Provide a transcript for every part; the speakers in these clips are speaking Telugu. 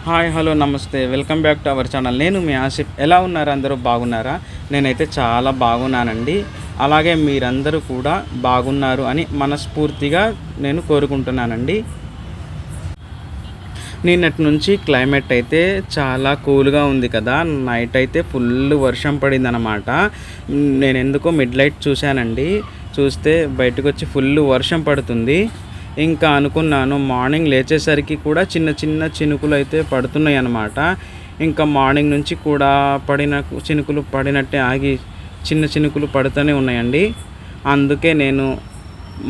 హాయ్ హలో నమస్తే welcome back to our channel. నేను మీ ఆసిఫ్. ఎలా ఉన్నారు? అందరూ బాగున్నారా? నేనైతే చాలా బాగున్నానండి. అలాగే మీరందరూ కూడా బాగున్నారు అని మనస్ఫూర్తిగా నేను కోరుకుంటున్నానండి. నిన్నటి నుంచి క్లైమేట్ అయితే చాలా కూల్గా ఉంది కదా. నైట్ అయితే ఫుల్ వర్షం పడిందనమాట. నేను ఎందుకో మిడ్ లైట్ చూశానండి. చూస్తే బయటకు వచ్చి ఫుల్ వర్షం పడుతుంది. ఇంకా అనుకున్నాను, మార్నింగ్ లేచేసరికి కూడా చిన్న చిన్న చినుకులు అయితే పడుతున్నాయి అన్నమాట. ఇంకా మార్నింగ్ నుంచి కూడా చినుకులు పడినట్టే ఆగి చిన్న చినుకులు పడుతూనే ఉన్నాయండి. అందుకే నేను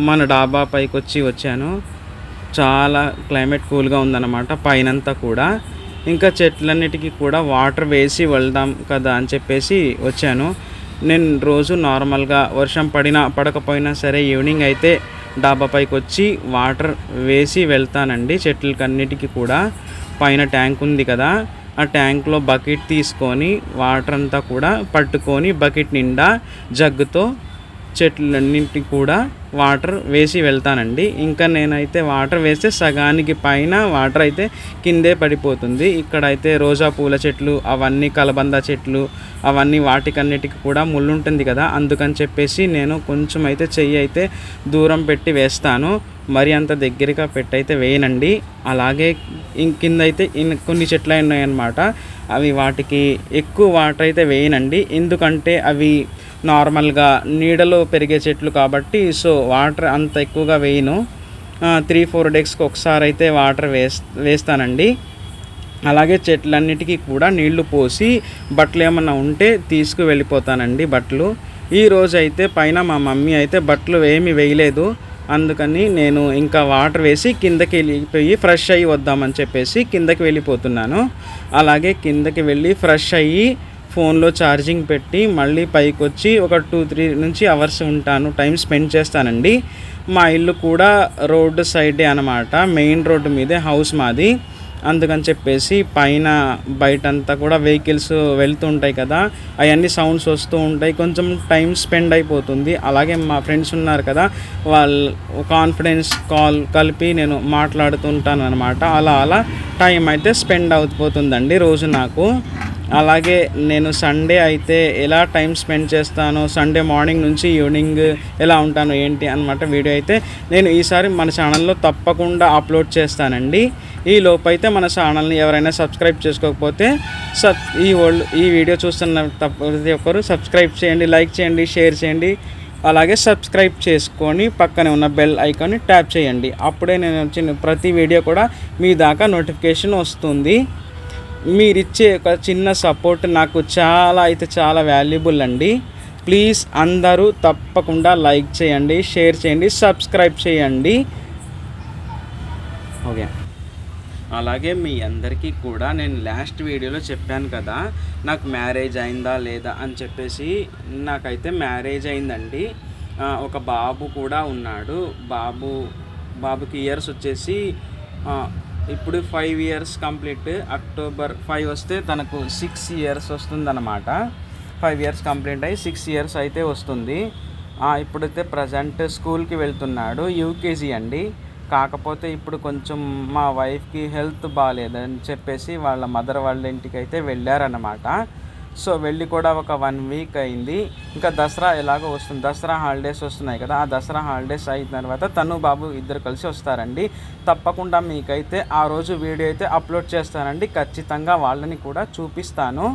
మన డాబా పైకి వచ్చాను. చాలా క్లైమేట్ కూల్గా ఉందన్నమాట పైనంతా కూడా. ఇంకా చెట్లన్నిటికీ కూడా వాటర్ వేసి వెళ్దాం కదా అని చెప్పేసి వచ్చాను. నేను రోజు నార్మల్గా వర్షం పడకపోయినా సరే ఈవినింగ్ అయితే డాబా పైకి వచ్చి వాటర్ వేసి వెళ్తానండి చెట్లకన్నిటికీ కూడా. పైన ట్యాంక్ ఉంది కదా, ఆ ట్యాంక్లో బకెట్ తీసుకొని వాటర్ అంతా కూడా పట్టుకొని బకెట్ నిండా జగ్గుతో చెట్లన్నింటికి కూడా వాటర్ వేసి వెళ్తానండి. ఇంకా నేనైతే వాటర్ వేస్తే సగానికి పైన వాటర్ అయితే కిందే పడిపోతుంది. ఇక్కడైతే రోజా పూల చెట్లు, అవన్నీ కలబంద చెట్లు, అవన్నీ వాటికన్నిటికి కూడా ముళ్ళు ఉంటుంది కదా. అందుకని చెప్పేసి నేను కొంచెం అయితే చెయ్యి అయితే దూరం పెట్టి వేస్తాను. మరి అంత దగ్గరగా పెట్టయితే వేయనండి. అలాగే కింద అయితే కొన్ని చెట్లు ఉన్నాయన్నమాట. అవి వాటికి ఎక్కువ వాటర్ అయితే వేయనండి. ఎందుకంటే అవి నార్మల్గా నీడలో పెరిగే చెట్లు కాబట్టి సో వాటర్ అంత ఎక్కువగా వేయను. 3-4 డేస్కి ఒకసారి అయితే వాటర్ వేస్తానండి. అలాగే చెట్లన్నిటికీ కూడా నీళ్లు పోసి బట్టలు ఏమన్నా ఉంటే తీసుకువెళ్ళిపోతానండి. బట్టలు ఈరోజు అయితే పైన మా మమ్మీ అయితే బట్టలు ఏమీ వేయలేదు. అందుకని నేను ఇంకా వాటర్ వేసి కిందకి వెళ్ళిపోయి ఫ్రెష్ అయ్యి వద్దామని చెప్పేసి కిందకి వెళ్ళిపోతున్నాను. అలాగే కిందకి వెళ్ళి ఫ్రెష్ అయ్యి ఫోన్లో ఛార్జింగ్ పెట్టి మళ్ళీ పైకి వచ్చి ఒక 2-3 నుంచి అవర్స్ ఉంటాను, టైం స్పెండ్ చేస్తానండి. మా ఇల్లు కూడా రోడ్డు సైడే అనమాట, మెయిన్ రోడ్డు మీదే హౌస్ మాది. అందుకని చెప్పేసి పైన బయటంతా కూడా వెహికల్స్ వెళ్తూ ఉంటాయి కదా, అవన్నీ సౌండ్స్ వస్తూ ఉంటాయి, కొంచెం టైం స్పెండ్ అయిపోతుంది. అలాగే మా ఫ్రెండ్స్ ఉన్నారు కదా, వాళ్ళు కాన్ఫిడెన్స్ కాల్ కలిపి నేను మాట్లాడుతుంటాను అనమాట. అలా టైం అయితే స్పెండ్ అయిపోతుందండి రోజు నాకు. అలాగే నేను సండే అయితే ఎలా టైం స్పెండ్ చేస్తానో, సండే మార్నింగ్ నుంచి ఈవినింగ్ ఎలా ఉంటాను ఏంటి అనమాట వీడియో అయితే నేను ఈసారి మన ఛానల్లో తప్పకుండా అప్లోడ్ చేస్తానండి. ఈ లోపైతే మన ఛానల్ని ఎవరైనా సబ్స్క్రైబ్ చేసుకోకపోతే ఈ వీడియో చూస్తున్న ప్రతి ఒక్కరు సబ్స్క్రైబ్ చేయండి, లైక్ చేయండి, షేర్ చేయండి. అలాగే సబ్స్క్రైబ్ చేసుకొని పక్కనే ఉన్న బెల్ ఐకాన్ని ట్యాప్ చేయండి. అప్పుడే నేను వచ్చిన ప్రతి వీడియో కూడా మీ దాకా నోటిఫికేషన్ వస్తుంది. మీరిచ్చే ఒక చిన్న సపోర్ట్ నాకు చాలా వాల్యుబుల్ అండి. ప్లీజ్ అందరూ తప్పకుండా లైక్ చేయండి, షేర్ చేయండి, సబ్స్క్రైబ్ చేయండి. ఓకే. అలాగే మీ అందరికీ కూడా నేను లాస్ట్ వీడియోలో చెప్పాను కదా నాకు మ్యారేజ్ అయిందా లేదా అని చెప్పేసి. నాకైతే మ్యారేజ్ అయిందండి. ఒక బాబు కూడా ఉన్నాడు. బాబుకి ఇయర్స్ వచ్చేసి ఇప్పుడు 5 ఇయర్స్ కంప్లీట్. అక్టోబర్ 5 వస్తే తనకు 6 ఇయర్స్ వస్తుందన్నమాట. 5 ఇయర్స్ కంప్లీట్ అయ్యి 6 ఇయర్స్ అయితే వస్తుంది. ఇప్పుడైతే ప్రజెంట్ స్కూల్కి వెళ్తున్నాడు, యూకేజీ అండి. కాకపోతే ఇప్పుడు కొంచెం మా వైఫ్కి హెల్త్ బాగాలేదని చెప్పేసి వాళ్ళ మదర్ వాళ్ళ ఇంటికి అయితే వెళ్ళారన్నమాట. సో వెళ్ళి కూడా ఒక 1 వీక్ అయింది. ఇంకా దసరా ఎలాగో వస్తుంది, దసరా హాలిడేస్ వస్తున్నాయి కదా, ఆ దసరా హాలిడేస్ అయిన తర్వాత తను బాబు ఇద్దరు కలిసి వస్తారండి. తప్పకుండా మీకైతే ఆ రోజు వీడియో అయితే అప్లోడ్ చేస్తానండి. ఖచ్చితంగా వాళ్ళని కూడా చూపిస్తాను.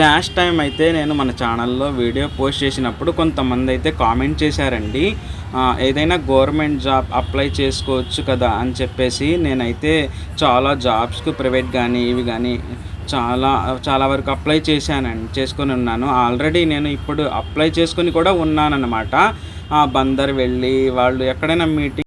లాస్ట్ టైం అయితే నేను మన ఛానల్లో వీడియో పోస్ట్ చేసినప్పుడు కొంతమంది అయితే కామెంట్ చేశారండి, ఏదైనా గవర్నమెంట్ జాబ్ అప్లై చేసుకోవచ్చు కదా అని చెప్పేసి. నేనైతే చాలా జాబ్స్కు ప్రైవేట్ కానీ ఇవి కానీ చాలా వరకు అప్లై చేసుకొని ఉన్నాను. ఆల్రెడీ నేను ఇప్పుడు అప్లై చేసుకొని కూడా ఉన్నానన్నమాట. బందర్ వెళ్ళి వాళ్ళు ఎక్కడైనా మీటింగ్